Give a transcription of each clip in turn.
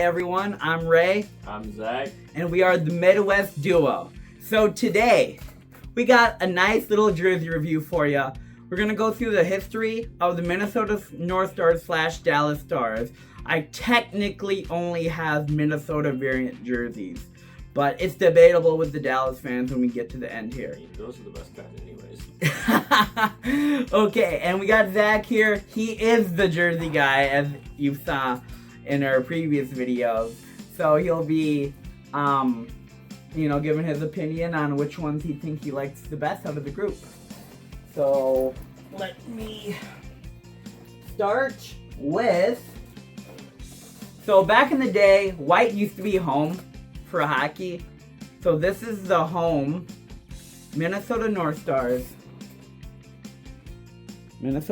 Hi everyone, I'm Ray. I'm Zach. And we are the Midwest Duo. So today, we got a nice little jersey review for you. We're going to go through the history of the Minnesota North Stars / Dallas Stars. I technically only have Minnesota variant jerseys, but it's debatable with the Dallas fans when we get to the end here. I mean, those are the best kind anyways. Okay, and we got Zach here. He is the jersey guy, as you saw in our previous videos. So he'll be, giving his opinion on which ones he thinks he likes the best out of the group. So let me start with... So back in the day, white used to be home for hockey. So this is the home Minnesota North Stars. And this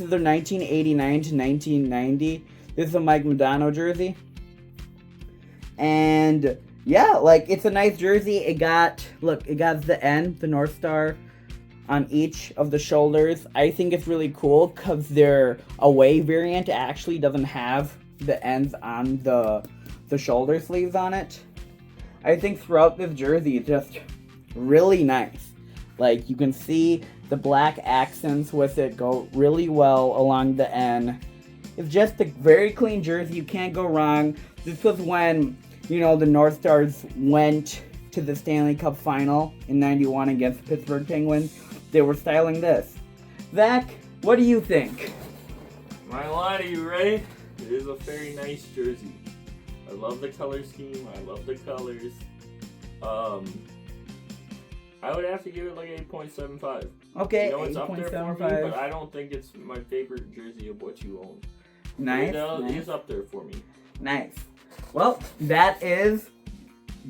is their 1989 to 1990. This is a Mike Modano jersey. And yeah, it's a nice jersey. It got the N, the North Star, on each of the shoulders. I think it's really cool because their away variant actually doesn't have the ends on the shoulder sleeves on it. I think throughout this jersey, it's just really nice. You can see the black accents with it go really well along the N. It's just a very clean jersey. You can't go wrong. This was when, the North Stars went to the Stanley Cup final in 91 against the Pittsburgh Penguins. They were styling this. Zach, what do you think? I'm not gonna lie to you, Ray. It is a very nice jersey. I love the color scheme. I love the colors. I would have to give it 8.75. Okay, it's up there for me, but I don't think it's my favorite jersey of what you own. Nice. It's up there for me. Nice. Well, that is,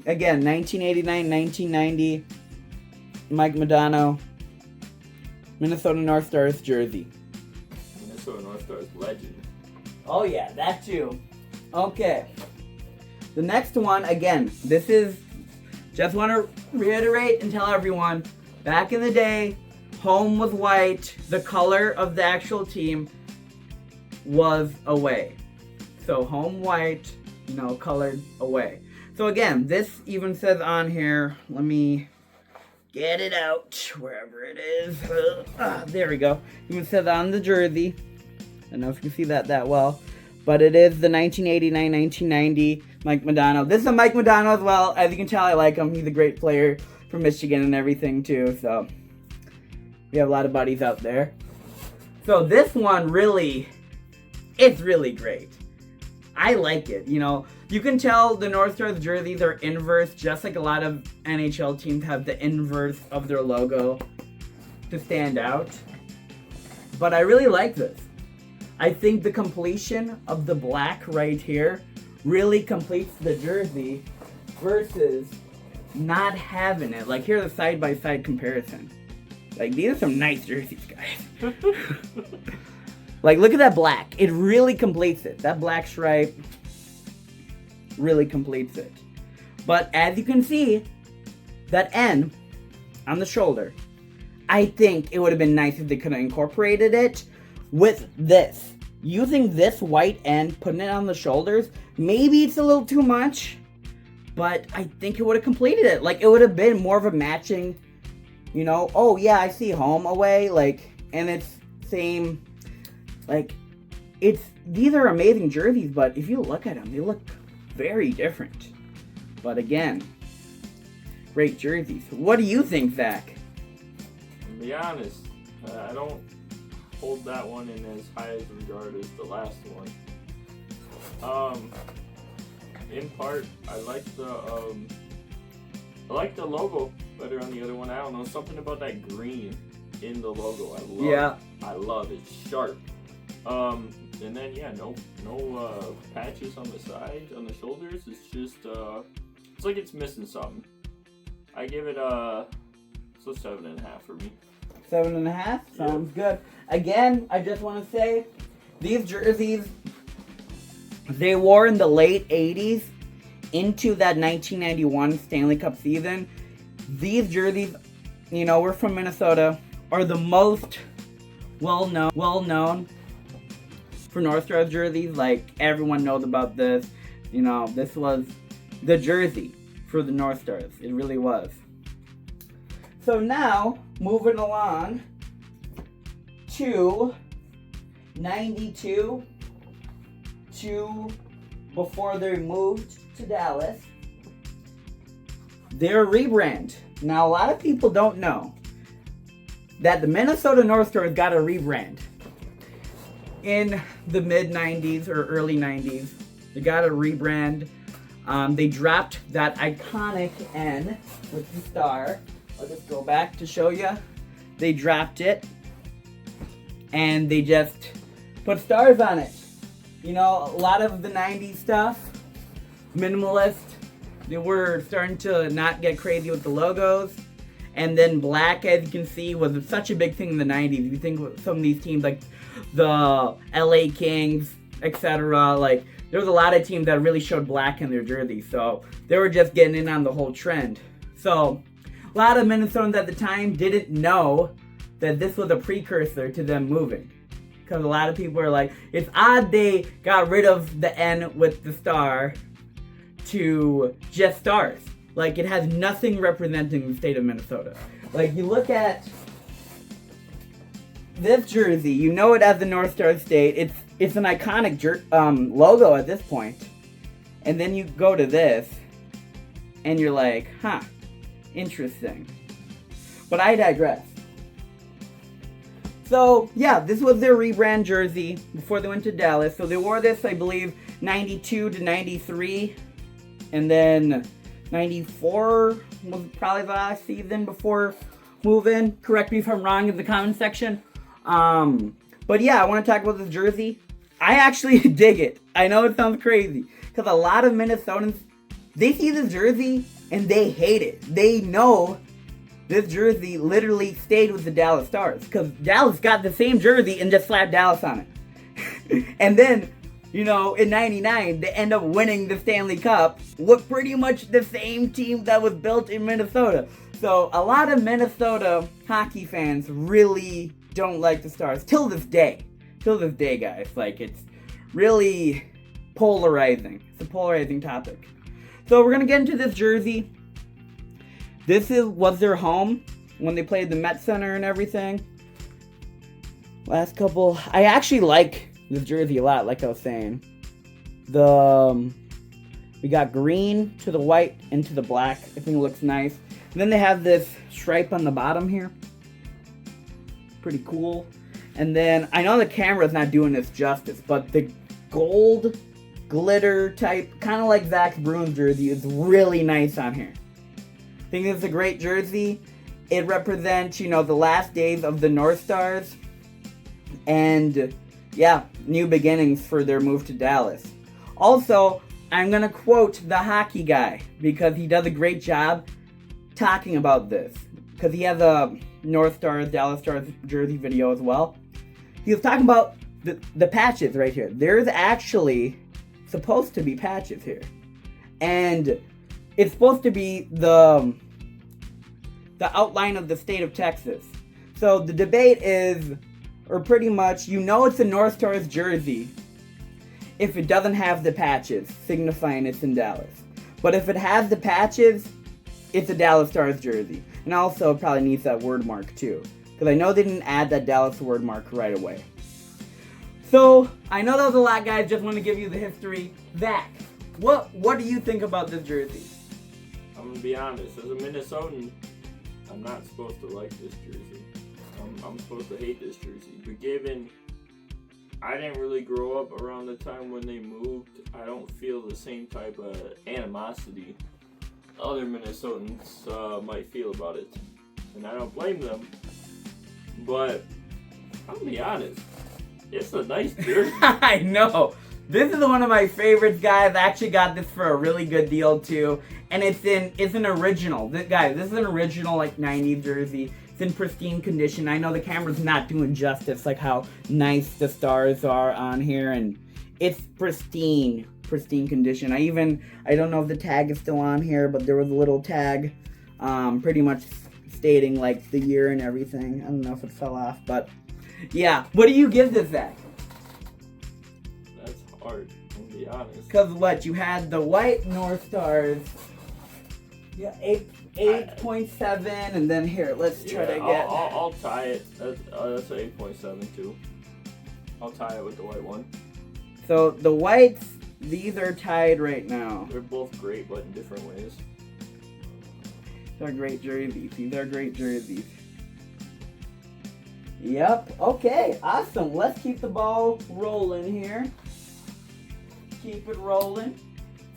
again, 1989-1990 Mike Modano Minnesota North Stars jersey. Minnesota North Stars legend. Oh yeah, that too. Okay. The next one, again, this is, just want to reiterate and tell everyone, back in the day, home was white. The color of the actual team was away. So home white, colored away. So again, this even says on here, let me get it out, wherever it is. There we go. Even says on the jersey. I don't know if you can see that well. But it is the 1989-1990 Mike Modano. This is a Mike Modano as well. As you can tell, I like him. He's a great player from Michigan and everything too. So we have a lot of buddies out there. So this one it's really great. I like it. You can tell the North Stars jerseys are inverse, just like a lot of NHL teams have the inverse of their logo to stand out. But I really like this. I think the completion of the black right here really completes the jersey versus not having it. Here's a side-by-side comparison. These are some nice jerseys, guys. Look at that black. It really completes it. That black stripe really completes it. But as you can see, that N on the shoulder, I think it would have been nice if they could have incorporated it with this. Using this white N, putting it on the shoulders, maybe it's a little too much, but I think it would have completed it. It would have been more of a matching, oh yeah, I see home, away, and it's same, these are amazing jerseys, but if you look at them, they look very different. But again, great jerseys. What do you think, Zach? To be honest, I don't hold that one in as high as regard as the last one. In part, I like the logo better on the other one. I don't know, something about that green in the logo. I love it. It's sharp. And then no patches on the side, on the shoulders. It's just it's like it's missing something. I give it a 7.5 for me. 7.5? Sounds good. Again, I just want to say, these jerseys, they wore in the late 80s into that 1991 Stanley Cup season. These jerseys, we're from Minnesota, are the most well-known for North Stars jerseys. Like, everyone knows about this. You know, this was the jersey for the North Stars. It really was. So now, moving along to 92 to before they moved to Dallas. Their rebrand. Now, a lot of people don't know that the Minnesota North Stars got a rebrand in the mid-90s or early 90s. They got a rebrand. They dropped that iconic N with the star. I'll just go back to show you. They dropped it, and they just put stars on it. You know, a lot of the 90s stuff, minimalist, they were starting to not get crazy with the logos. And then black, as you can see, was such a big thing in the 90s. You think of some of these teams like the LA Kings, etc. Like, there was a lot of teams that really showed black in their jerseys. So they were just getting in on the whole trend. So a lot of Minnesotans at the time didn't know that this was a precursor to them moving. Because a lot of people were like, it's odd they got rid of the N with the star to just stars. Like, it has nothing representing the state of Minnesota. Like, you look at this jersey, you know it as the North Star State. It's an iconic logo at this point. And then you go to this, and you're like, huh, interesting. But I digress. So, yeah, this was their rebrand jersey before they went to Dallas. So they wore this, I believe, 92 to 93. And then 94 was probably the last season before moving. Correct me if I'm wrong in the comment section. But yeah, I want to talk about this jersey. I actually dig it. I know it sounds crazy. Because a lot of Minnesotans, they see this jersey and they hate it. They know this jersey literally stayed with the Dallas Stars. Because Dallas got the same jersey and just slapped Dallas on it. And then, you know, in 99, they end up winning the Stanley Cup with pretty much the same team that was built in Minnesota. So a lot of Minnesota hockey fans really don't like the Stars till this day. Till this day, guys. Like, it's really polarizing. It's a polarizing topic. So we're going to get into this jersey. This was their home when they played the Met Center and everything. Last couple... I actually like this jersey a lot, like I was saying. We got green to the white and to the black. I think it looks nice. And then they have this stripe on the bottom here. Pretty cool. And then, I know the camera's not doing this justice, but the gold glitter type, kind of like Zach Bruin's jersey, is really nice on here. I think it's a great jersey. It represents, you know, the last days of the North Stars. And, yeah, new beginnings for their move to Dallas. Also, I'm going to quote the hockey guy, because he does a great job talking about this. Because he has a North Stars, Dallas Stars jersey video as well. He was talking about the patches right here. There's actually supposed to be patches here. And it's supposed to be the outline of the state of Texas. So the debate is, or pretty much, you know it's a North Stars jersey if it doesn't have the patches, signifying it's in Dallas. But if it has the patches, it's a Dallas Stars jersey. And also, it probably needs that word mark too. Because I know they didn't add that Dallas word mark right away. So, I know that was a lot, guys. Just want to give you the history. Zach, what do you think about this jersey? I'm going to be honest. As a Minnesotan, I'm not supposed to like this jersey. I'm supposed to hate this jersey. But given I didn't really grow up around the time when they moved, I don't feel the same type of animosity other Minnesotans might feel about it. And I don't blame them. But I'm going to be honest. It's a nice jersey. I know. This is one of my favorites, guys. I actually got this for a really good deal too. And it's an original. This is an original like 90s jersey. It's in pristine condition. I know the camera's not doing justice like how nice the stars are on here, and it's pristine condition. I don't know if the tag is still on here, but there was a little tag pretty much stating like the year and everything. I don't know if it fell off, but yeah. What do you give this, Zach? hard. I'll be honest. Because what? You had the white North Stars. Yeah, 8.7, and then here, let's try to get. I'll tie it. That's an 8.7 too. I'll tie it with the white one. So the whites, these are tied right now. They're both great, but in different ways. They're great jerseys. These are great jerseys. Yep. Okay. Awesome. Let's keep the ball rolling here. Keep it rolling.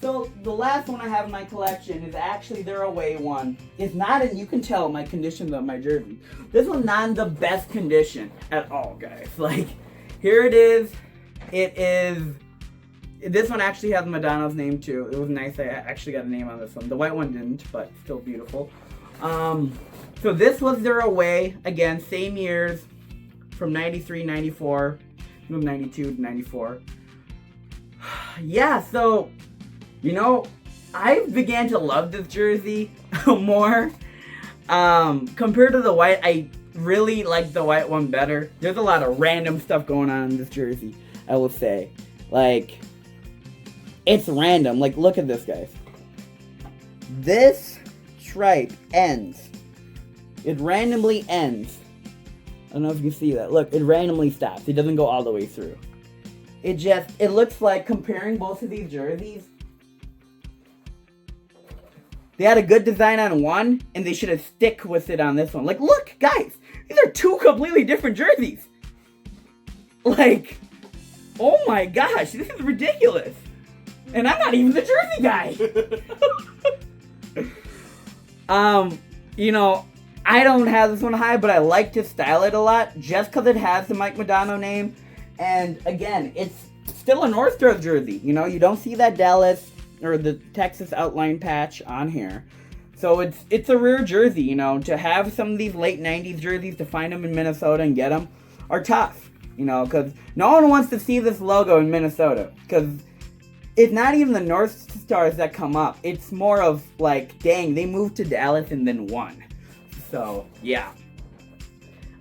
So the last one I have in my collection is actually their away one. It's not in, you can tell my condition of my jersey. This one's not in the best condition at all, guys. Like, here it is. It is, this one actually has Madonna's name too. It was nice I actually got a name on this one. The white one didn't, but still beautiful. So this was their away. Again, same years from 93, 94, 92 to 94. Yeah, so, you know, I began to love this jersey more. Compared to the white, I really like the white one better. There's a lot of random stuff going on in this jersey, I will say. Like, it's random. Like, look at this, guys. This stripe ends. It randomly ends. I don't know if you can see that. Look, it randomly stops. It doesn't go all the way through. It looks like, comparing both of these jerseys, they had a good design on one, and they should have stick with it on this one. Like, look, guys, these are two completely different jerseys. Like, oh my gosh, this is ridiculous. And I'm not even the jersey guy. You know, I don't have this one high, but I like to style it a lot just because it has the Mike Modano name. And again, it's still a North Stars jersey. You know, you don't see that Dallas or the Texas outline patch on here. So it's a rare jersey, you know. To have some of these late 90s jerseys, to find them in Minnesota and get them, are tough. You know, because no one wants to see this logo in Minnesota. Because it's not even the North Stars that come up. It's more of like, dang, they moved to Dallas and then won. So, yeah.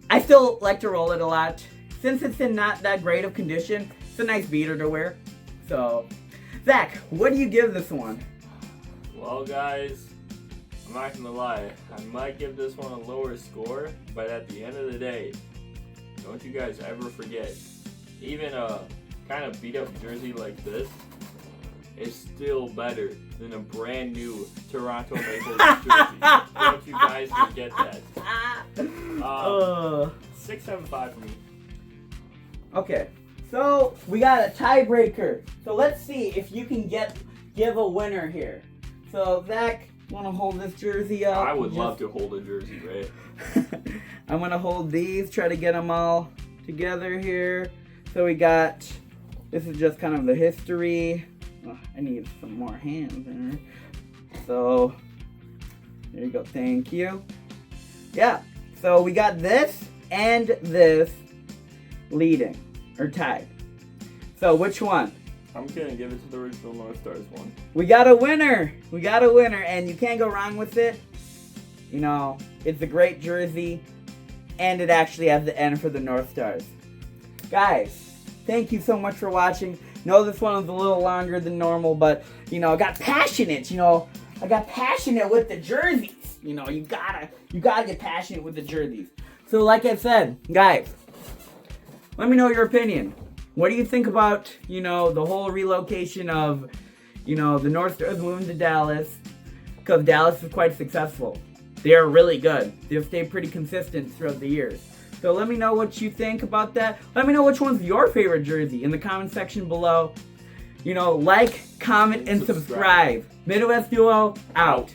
I still like to roll it a lot. Since it's in not that great of condition, it's a nice beater to wear. So, Zach, what do you give this one? Well, guys, I'm not gonna lie. I might give this one a lower score, but at the end of the day, don't you guys ever forget, even a kind of beat up jersey like this is still better than a brand new Toronto Maple Leafs jersey. Don't you guys forget that. 6.75 for me. Okay, so we got a tiebreaker. So let's see if you can give a winner here. So Zach, want to hold this jersey up? I would love to hold a jersey, right? I'm gonna hold these, try to get them all together here. So we got, this is just kind of the history. Oh, I need some more hands in there. So, there you go, thank you. Yeah, so we got this and this leading, or tied. So which one? I'm gonna give it to the original North Stars one. We got a winner! We got a winner, and you can't go wrong with it. You know, it's a great jersey, and it actually has the N for the North Stars. Guys, thank you so much for watching. Know this one was a little longer than normal, but, you know, I got passionate, you know. I got passionate with the jerseys. You know, you gotta get passionate with the jerseys. So, like I said, guys, let me know your opinion. What do you think about, you know, the whole relocation of, you know, the North Stars moving to Dallas? Because Dallas is quite successful. They are really good. They've stayed pretty consistent throughout the years. So let me know what you think about that. Let me know which one's your favorite jersey in the comment section below. You know, like, comment, and subscribe. Midwest Duo, out.